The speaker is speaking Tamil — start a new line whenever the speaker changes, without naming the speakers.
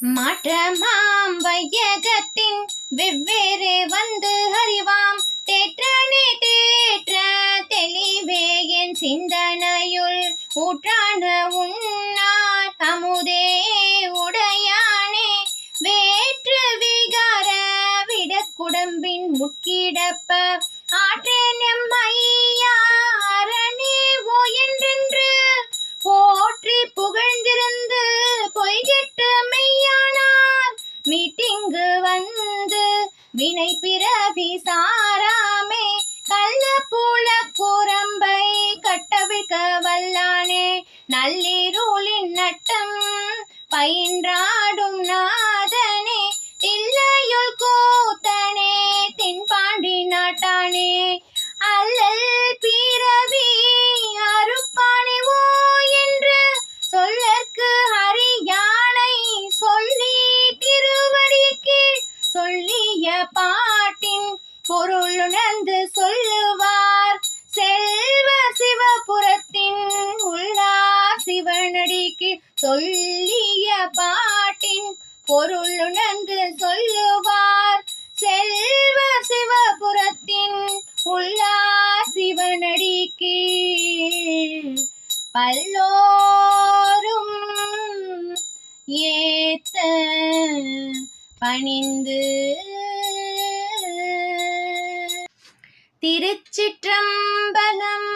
மாற்றமாம் வையகத்தின் வெவ்வேறு வந்து அறிவாம் தேற்றனே தேற்ற தெளிவே என் சிந்தனையுள் ஊற்றான உன்னார் அமுதே உடையானே வேற்று விகார விடக்குடம்பின் முட்கிடப்ப ஆற்றேன் எம்மையா அரணே ஓ என்றென்று போற்றி புகழ்ந்திருந்து பொய்கெட்டு மெய்யானார் மீட்டிங்கு வந்து வினை பிறவி சாராமே கள்ள பூல குரம்பை கட்டவிழ்க்க வல்லானே நள்ளிருளின் நட்டம் பயின்றாடும் நாதனே தில்லையுள் கூத்தனே தென்பாண்டி நாட்டானே அல்லல் பிறவி அறுப்பானே ஓ என்று சொல்லற்கு ஹரியானை சொல்லி திருவடிக்கு சொல்லிய பாட்டின் பொருளுணர்ந்து சொல்லுவார் செல்வ சிவபுரத்தின் உள்ளார் சிவனடிக்கு சொல்லிய பாட்டின் பொருளுணர்ந்து சொல்லுவார் செல்வ சிவபுரத்தின் உள்ளார் சிவனடிக்கு பல்லோரும் ஏத்த பணிந்து. திருச்சிற்றம்பலம்.